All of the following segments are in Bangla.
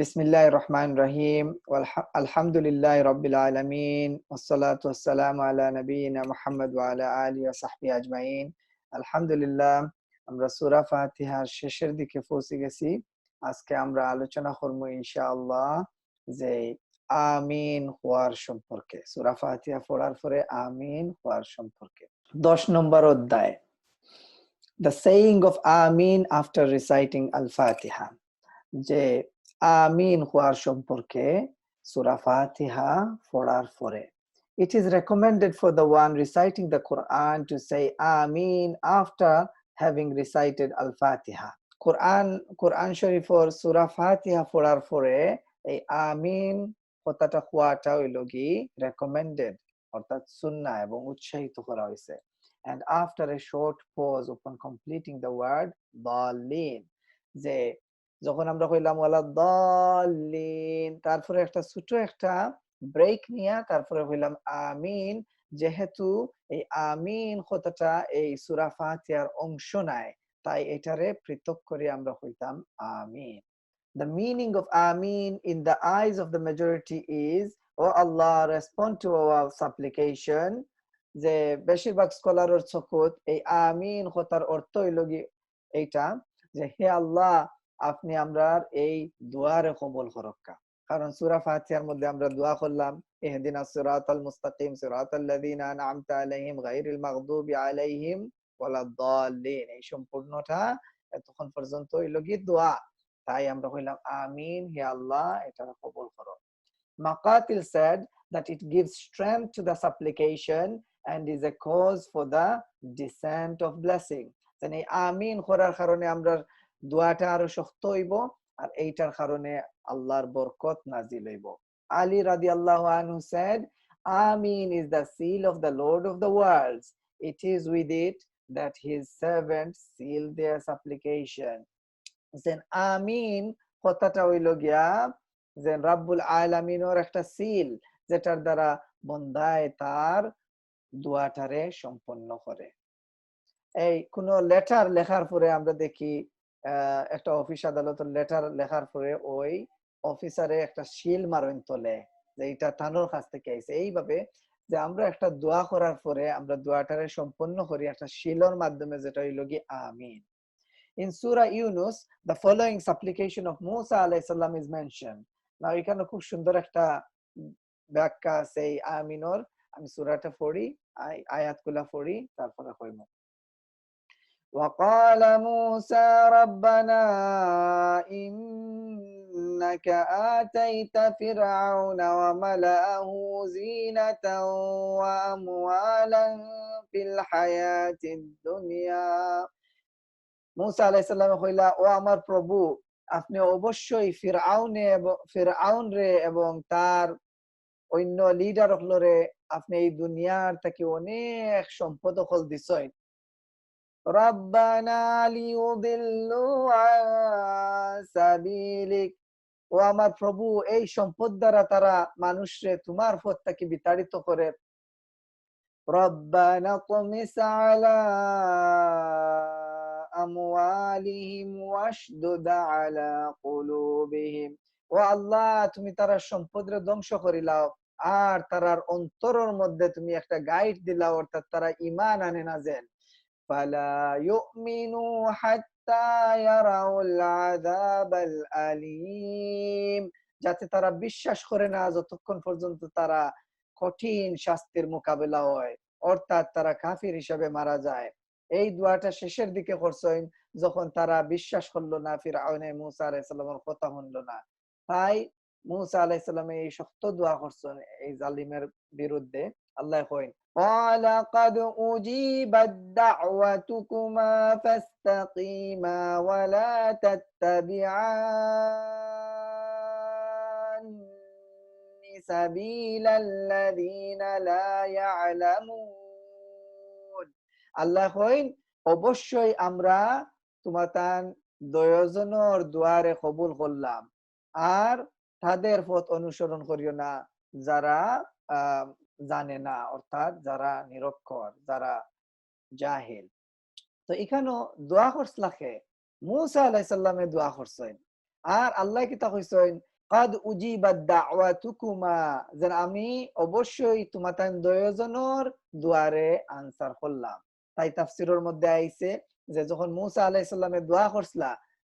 Bismillahir Rahmanir Rahim. Alhamdulillahi Rabbil Alameen. Wassalatu wassalamu ala nabiyyina Muhammad wa ala alihi wa sahbihi ajma'in. আলহামদুলিল্লাহ, আমরা সূরা ফাতিহার শেষের দিকে পৌঁছে গেছি। আজকে আমরা আলোচনা করব ইনশাআল্লাহ যে আমিন হওয়ার সম্পর্কে। সূরা ফাতিহা পড়ার পরে আমিন হওয়ার সম্পর্কে। 10 নম্বর অধ্যায়, The saying of Amin after reciting Al-Fatiha. যে আমিন হওয়ার সম্পর্কে সূরা ফাতিহা পড়ার পরে It is recommended for the one reciting the Quran to say Amin after having recited Al-Fatiha. Quran শরীফের সূরা ফাতিহা পড়ার পরে এই আমিন কথাটা হওয়াটা হইলো কি recommended, অর্থাৎ সুন্নাহ এবং উৎসাহিত করা হয়েছে। And after a short pause upon completing the word dallin, যে যখন আমরা কইলাম ওয়ালা দাল্লিন, তারপরে একটা ছোট একটা ব্রেক নিয়া তারপরে কইলাম আমিন, যেহেতু এই আমিন কথাটা এই সূরা ফাতিহার অংশ নাই, তাই এটারে পৃথক করে আমরা কইতাম আমিন। The meaning of Amin in the eyes of the majority is, Oh Allah, respond to our supplication. যে বেশিরভাগ স্কলারের চোখত এই আমিন কথার অর্থ হইল কি এইটা, যে হে আল্লাহ, আপনি আমরার এই দোয়ারে কবুল করুকা। কারণ সূরা ফাতিহার মধ্যে আমরা দোয়া করলাম ইহদিনাস সিরাতাল মুস্তাকিম সিরাতাল লাযিনা আন'আমতা আলাইহিম গায়রিল মাগদুবি আলাইহিম ওয়ালাদ-দাল্লিন, এই সম্পূর্ণটা তখন পর্যন্ত হইল কি দোয়া, তাই আমরা কইলাম আমিন, হে আল্লাহ এটা কবুল করো। Maqatil said that it gives strength to the supplication and is a cause for the descent of blessing. মানে আমিন করার কারণে আমরা দোয়াটা আরো শক্ত হইব, আর এইটার কারণে আল্লাহর বরকত নাজিল হইব। Ali radiyallahu anhu said, Amin is the seal of the Lord of the worlds. It is with it that his servants seal their supplication. Then Amin কথাটা হইল গিয়া যে রাব্বুল আলামিনের একটা সিল, যেটার দ্বারা বন্দায় তার দোয়াটারে সম্পন্ন করে। এই কোন লেটার লেখার পরে আমরা দেখি একটা অফিস আদালতের লেটার লেখার পরে ওই অফিসারে একটা সিল মারন তোলে যে এটা তানোর কাছ থেকে আইছে। এইভাবে যে আমরা একটা দোয়া করার পরে আমরা দোয়াটারে সম্পন্ন করি একটা সিলের মাধ্যমে, যেটা হইল কি আমিন। In Surah Yunus, the following supplication of Musa alayhi salam is mentioned. Now এখানে খুব সুন্দর একটা ব্যাখ্যা আছে এই আমিনর। আমি সূরাটা পড়ি, আয়াতগুলা পড়ি, তারপরে কইব। وقال موسى ربنا إنك آتيت فرعون وملأه زينة وأموالا في الحياة الدنيا. মুসা আলাইহিস সালাম কইলা, ও আমার প্রভু, আপনি অবশ্যই ফিরআউন রে এবং তার অন্য লিডার হলরে আপনি এই দুনিয়ার থেকে অনেক সম্পদ হল দিছই। রাব্বানা লিউদিল্লু আন সাবিলিক, ও আমার প্রভু, এই সম্পদ দ্বারা তারা মানুষরে তোমার পথ থেকে বিতাড়িত করে। রাব্বানা তুমিস আলা আমওয়ালিহিম ওয়াশদুদ আলা কুলুবিহিম, ও আল্লাহ, তুমি তার সম্পদের ধ্বংস করিলাও আর তারার অন্তরের মধ্যে তুমি একটা গাইড দিলাও, অর্থাৎ তারা ঈমান আনে না যেন। ফালা ইউমিনু হাত্তা ইয়ারাউল আযাবাল আলীম, যাতে তারা বিশ্বাস করে না যতক্ষণ পর্যন্ত তারা কঠিন শাস্তির মোকাবেলা হয়, অর্থাৎ তারা কাফির হিসেবে মারা যায়। এই দোয়াটা শেষের দিকে করছেন যখন তারা বিশ্বাস করলো না, ফিরআউনে মুসা আলাইহিস সালামের কথা শুনলো না, তাই মুসা আলাইহিস সালাম এই শক্ত দোয়া করছেন এই জালিমের বিরুদ্ধে। আল্লাহ কইন ক্বালা ক্বাদ উজিবাদ দাওয়াতুকুমা ফাস্তাকিমা ওয়া লা তাত্তাবিআন সাবিলাল্লাযীনা লা ইয়ালামুন। আল্লাহ কইন, অবশ্যই আমরা তোমাতান দয়জনের দুয়ারে কবুল করলাম, আর তাদের পথ অনুসরণ করিও না যারা জানে না, অর্থাৎ যারা নিরক্ষর, যারা জাহিল। তো এখানে দোয়া করছলাকে মুসা আলাইহিস সালামে দোয়া করছেন, আর আল্লাহ কি তা কইছেন কাদ উজিবাদ দাওয়াতুকুমা, যেন আমি অবশ্যই তোমাতান দুইজনের দুয়ারে আনসার করলাম। তাই তাফসিরের মধ্যে আইছে যে যখন মুসা আলাইহিস সালামে দোয়া করছলা,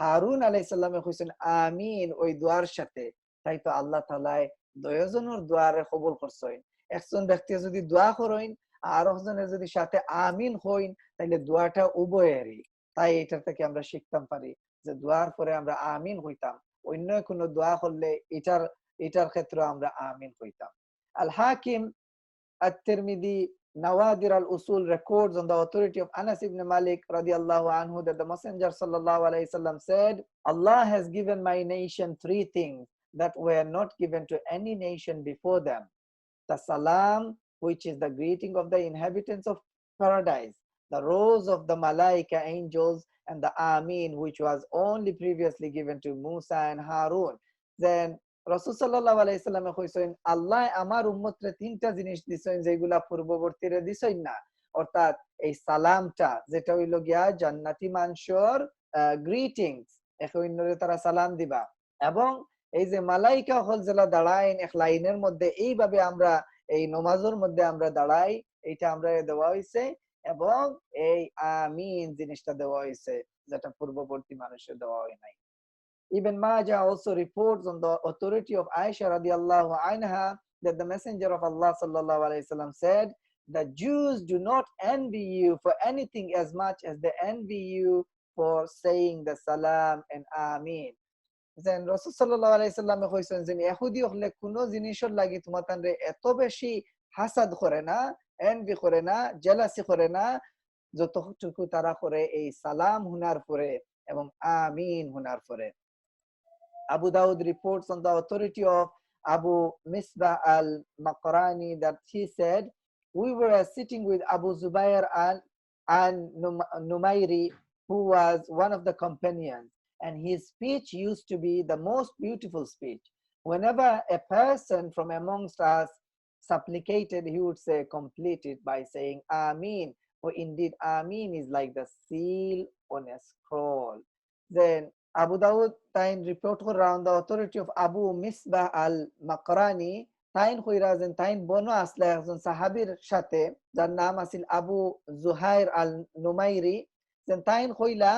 হারুন আলাইহিস সালামে কইছেন আমিন ওই দোয়ার সাথে, তাই তো আল্লাহ তাআলা দুইজনের দুয়ারে কবুল করছেন। একজন ব্যক্তি যদি দোয়া করেন আর একজনের যদি সাথে আমিন হইন, তাইলে দোয়াটা উভয়েরই। তাই এটা থেকে আমরা শিখতাম পারি যে দোয়ার পরে আমরা আমিন হইতাম, অন্য কোনো দোয়া করলে এটার ক্ষেত্রে আমরা আমিন হইতাম। আল হাকিম at-Tirmidhi Nawadir al-Usul records on the authority of Anas ibn Malik radiallahu anhu that the Messenger sallallahu alayhi wasallam said, Allah has given my nation three things that were not given to any nation before them: the salam, which is the greeting of the inhabitants of paradise, the rose of the malaika angels, and the Ameen, which was only previously given to Musa and Harun. Then রাসূল সাল্লাল্লাহু আলাইহি সাল্লামে কইছেন, আল্লাহ আমার উম্মতরে তিনটা জিনিস দিছেন যেগুলা পূর্ববর্তীরে দিছেন না। অর্থাৎ এই সালামটা যেটা হইল গিয়া জান্নাতি মানুষের গ্রিটিংস, এক অন্যরে তারা সালাম দিবা, এবং এই যে মালাইকা হল যেলা দাঁড়াইন এক লাইনের মধ্যে, এইভাবে আমরা এই নামাজের মধ্যে আমরা দাঁড়াই, এটা আমরা দেওয়া হইছে, এবং এই আমিন জিনিসটা দেওয়া হইছে যেটা পূর্ববর্তী মানুষের দেওয়া হয় নাই। Ibn Majah also reports on the authority of Aisha radiallahu anha that the Messenger of Allah sallallahu alayhi wasallam said, the Jews do not envy you for anything as much as they envy you for saying the salam and Ameen. Then Rasul sallallahu alayhi wasallam কইছেন যে ইহুদি হলে কোনো জিনিসের লাগি তোমাদের এত বেশি হাসাদ করে না, এনভি করে না, জেলাসি করে না, যতটুকু তারা করে এই সালাম হুনার পরে এবং আমিন হুনার পরে। Abu Dawud reports on the authority of Abu Misbah al-Maqrani that he said, we were sitting with Abu Zubair al-Numayri, who was one of the companions, and his speech used to be the most beautiful speech. Whenever a person from amongst us supplicated, he would say, complete it by saying Ameen, for indeed Ameen is like the seal on a scroll. Then Abu Dawud tayin report around the authority of Abu Misbah al-Maqrani tayin khuirazen tayin bono asla একজন সাহাবীর সাথে যার নাম আছিল আবু জুহাইর আল-নুমাইরি। যেন তাইন কইলা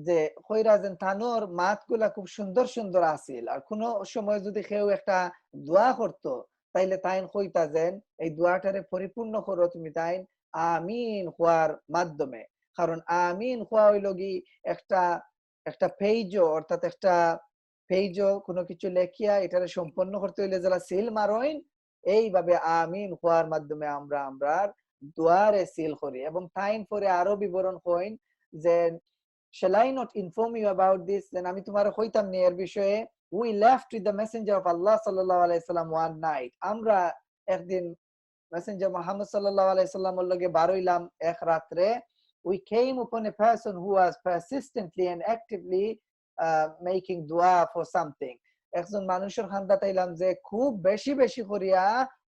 যে কইরাজেন তানোর মাতগুলা খুব সুন্দর সুন্দর আছিল, আর কোনো সময় যদি কেউ একটা দোয়া করত তাইলে তাইন কইতা যেন এই দোয়াটারে পরিপূর্ণ করো তুমি তাইন আমিন হওয়ার মাধ্যমে। কারণ আমিন হওয়া হইল কি একটা পেজও, অর্থাৎ একটা পেজও কোনো কিছু লেখিয়া এটারে সম্পন্ন করতে হইলে যারা সিল মারোইন, এইভাবে আমিন হওয়ার মাধ্যমে আমরা দুয়ারে সিল করি। এবং তাইন পরে আরো বিবরণ কইন যে shall I not inform you about this, then আমি তোমারে কইতাম নি এর বিষয়ে। we left with the messenger of Allah sallallahu alaihi wasallam one night, আমরা একদিন মেসেঞ্জার মুহাম্মদ সাল্লাল্লাহু আলাইহি সাল্লামের লগে বারইলাম এক রাত্রে। we came upon a person who was persistently and actively making dua for something, একজন মানুষের খান্দা তাইলাম যে খুব বেশি বেশি করিয়া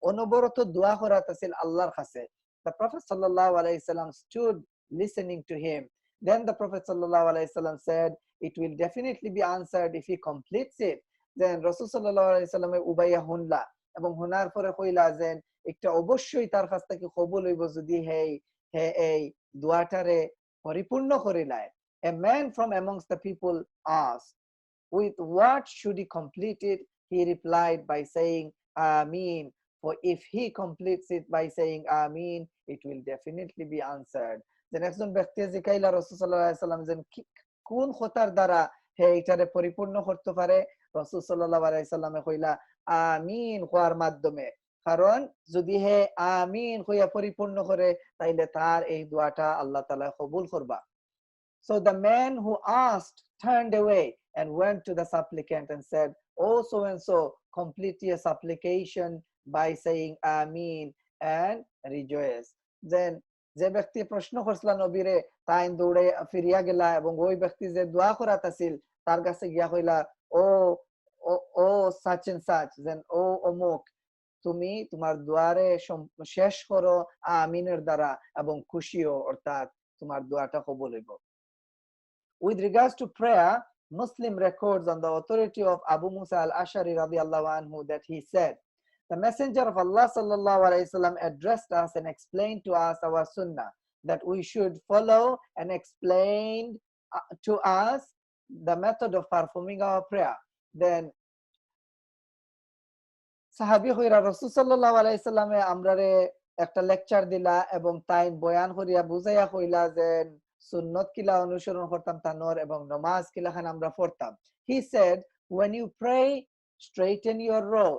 অনবরত দোয়া করাতাছিল আল্লাহর কাছে। the prophet sallallahu alaihi wasallam stood listening to him. Then the prophet sallallahu alaihi wasallam said, it will definitely be answered if he completes it. Then rasul sallallahu alaihi wasallam উবাইয়া হুনলা, এবং হুনার পরে কইলা যে একটা অবশ্যই তার কাছ থেকে কবুল হইব যদি হে এই দোয়াটারে পরিপূর্ণ করিলায়। A man from amongst the people asked, with what should he complete it? He replied by saying Ameen, for if he completes it by saying Ameen, it will definitely be answered. যেন একজন ব্যক্তি জিকাইলা রাসূল সাল্লাল্লাহু আলাইহি সাল্লাম যেন কোন খতার দ্বারা হে এটারে পরিপূর্ণ করতে পারে, রাসূল সাল্লাল্লাহু আলাইহি সাল্লামে কইলা আমিন হওয়ার মাধ্যমে। কারণ যদি হে আমিন হইয়া পরিপূর্ণ করে তাইলে তার এই দোয়াটা আল্লাহ তাআলা কবুল করবা। So the man who asked turned away and went to the supplicant and said, oh so and so, complete your supplication by saying Ameen and rejoice. Then যে ব্যক্তি প্রশ্ন করছিল নবীরে তাই দৌড়ে ফিরিয়া গেলা, এবং ওই ব্যক্তি যে দোয়া করাতাছিল তার কাছে গিয়া কইলা, ও ও সাচ এন্ড সাচ, দেন ও অমুক, তুমি তোমার দোয়ারে শেষ করো আমিনের দ্বারা এবং খুশিও, অর্থাৎ তোমার দোয়াটা কবুল হইব। With regards to prayer, Muslim records on the authority of Abu Musa al-Ash'ari radiallahu anhu that he said, the Messenger of Allah sallallahu alaihi wasallam addressed us and explained to us our sunnah, that we should follow, and explained to us the method of performing our prayer. Then সাহাবী হইরা রাসূল সাল্লাল্লাহু আলাইহি সাল্লামে আমরারে একটা লেকচার দিলা এবং তাই বয়ান করিয়া বুঝাইয়া কইলা যে সুন্নত কিলা অনুসরণ করতাম তানোর এবং নামাজ কিলা খান আমরা পড়তাম. He said, when you pray, straighten your row.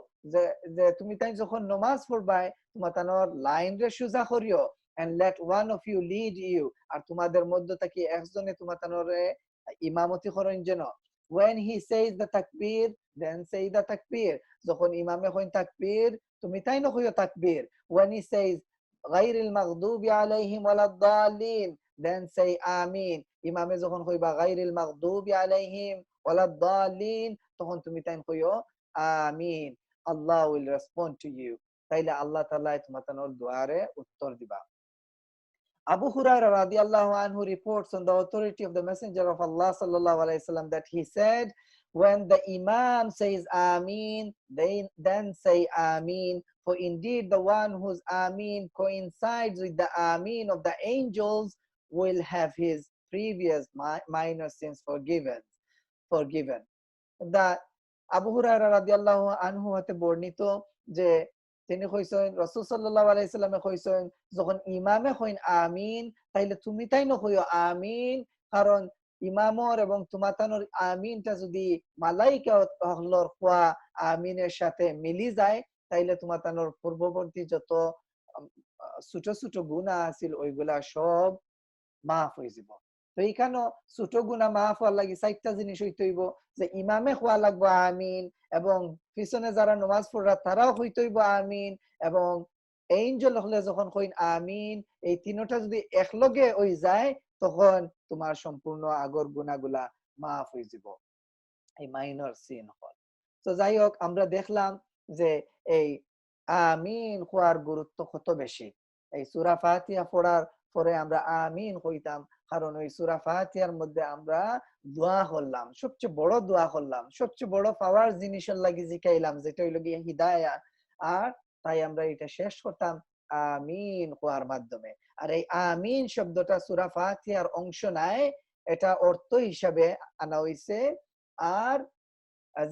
যে তুমি তাই যখন নামাজ পড়বাই তোমার তানোর লাইন রে সোজা করিও, and let one of you lead you. আর তোমাদের মধ্য থেকে একজনে তোমার তানোরে ইমামতি করেন যেন. When he says the takbir, then say the takbir. যখন ইমামে কইন তাকবীর তুমি তাই না কইও তাকবীর. When he says গায়রিল মাগদুবি আলাইহিম ওয়ালাদ-দাল্লিন, then say আমিন. ইমামে যখন কইবা গায়রিল মাগদুবি আলাইহিম ওয়ালাদ-দাল্লিন, তখন তুমি তাই কইও আমিন. Allah will respond to you. তাইলে আল্লাহ তাআলা তোমার দুআরে উত্তর দিবা. Abu Hurairah radiallahu anhu reports on the authority of the Messenger of Allah sallallahu alaihi wasallam that he said, when the Imam says Ameen, then say Ameen, for indeed the one whose Ameen coincides with the Ameen of the angels will have his previous minor sins forgiven. That Abu Hurairah radiallahu anhu হতে বর্ণিত যে তিনি কইছেন রাসূল সাল্লাল্লাহু আলাইহি সাল্লামে কইছেন যখন ইমামে কইন আমিন তাইলে তুমি তাই না কইও আমিন, কারণ ইমামর এবং তোমাতানোর আমিনটা যদি মালাইকা হলর কোয়া আমিনের সাথে মিলি যায় তাইলে তোমাতানোর পূর্ববর্তী যত ছোট ছোট গুনাহ আছিল ওইগুলা সব মাফ হয়ে যাব. তো এইখানে ছোট গুনাহ মাফ হওয়ার লাগি চারটা জিনিস হইতে হইব, যে ইমামে হওয়া লাগবে আমিন, এবং পিছনে যারা নামাজ পড়রা তারাও হইতে হইব আমিন, এবং এঞ্জেল হলে যখন কইন আমিন, এই তিনটা যদি একলগে হই যায় তখন তোমার সম্পূর্ণ আগর গুনাহগুলা মাফ হয়ে যাব, এই মাইনর সিন হল. তো যাই হোক, আমরা দেখলাম যে এই আমিন হওয়ার গুরুত্ব কত বেশি. এই সূরা ফাতিহা পড়ার পরে আমরা আমিন কইতাম, কারণ ওই সূরা ফাতিহার মধ্যে আমরা দোয়া করলাম, সবচেয়ে বড় দোয়া করলাম, সবচেয়ে বড় পাওয়ার জিনিসের লাগি জিকাইলাম, যেটা হইল গিয়ে হিদায়াত. আর তাই আমরা এটা শেষ করতাম আমিন হওয়ার মাধ্যমে. আর এই আমিন শব্দটা সূরা ফাতিহার অংশ নাই, এটা অর্থ হিসাবে আনা হইছে. আর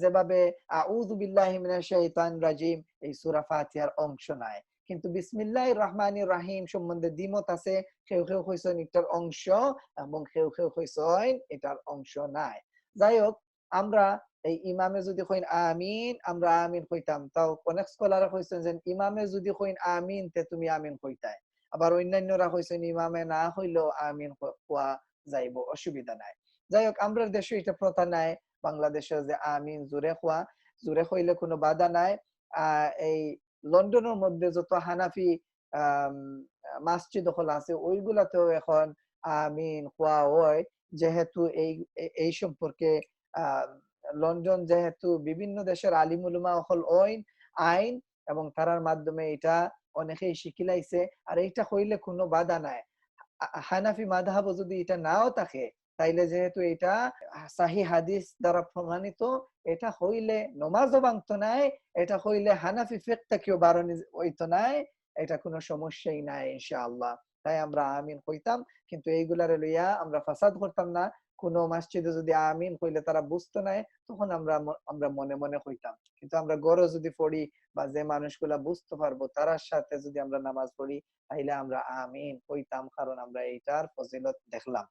যেভাবে আউযু বিল্লাহি মিনাশ শাইতানির রাজিম এই সূরা ফাতিহার অংশ নাই, কিন্তু বিসমিল্লাহির রহমানির রহিম সম্বন্ধে দ্বিমত আছে. কেউ কেউ কইছেন এটার অংশ এবং কেউ কেউ কইছেন এটার অংশ নাই. যাই হোক, আমরা এই ইমামে যদি কইন আমিন আমরা আমিন কইতাম, তাও অনেক স্কলাররা কইছেন যে ইমামে যদি কইন আমিন তে তুমি আমিন কইতাই, আবার অন্যান্যরা কইছেন ইমামে না হইলেও আমিন কোয়া যাইব, অসুবিধা নাই. যাই হোক, আমরা দেশে এটা প্রথা নাই বাংলাদেশে যে আমিন জোরে কইলে কোনো বাধা নাই. এই লন্ডনের মধ্যে যত হানাফি মসজিদ হল আছে ওইগুলাতেও এখন আমিন কোয়া হয়, যেহেতু এই সম্পর্কে লন্ডন যেহেতু বিভিন্ন দেশের আলিম উলামা হল আইন এবং তারার মাধ্যমে এটা অনেকেই শিখিলাইছে, আর এইটা কইলে কোনো বাধা নাই. হানাফি মাযহাব যদি এটা নাও থাকে তাইলে যেহেতু এটা সহিহ হাদিস দ্বারা প্রমাণিত, এটা হইলে নমাজও ভাঙতো নাই, এটা হইলে হানাফি ফিকহ কেউ বারণ হইতো নাই, এটা কোনো সমস্যাই নাই ইনশাআল্লাহ. তাই আমরা আমিন কইতাম, কিন্তু এইগুলারে লইয়া আমরা ফাসাদ করতাম না. কোনো মসজিদে যদি আমিন কইলে তারা বুঝতো নাই, তখন আমরা মনে মনে কইতাম. কিন্তু আমরা গড়ে যদি পড়ি বা যে মানুষগুলা বুঝতে পারবো তারার সাথে যদি আমরা নামাজ পড়ি তাইলে আমরা আমিন কইতাম, কারণ আমরা এইটার ফজিলত দেখলাম.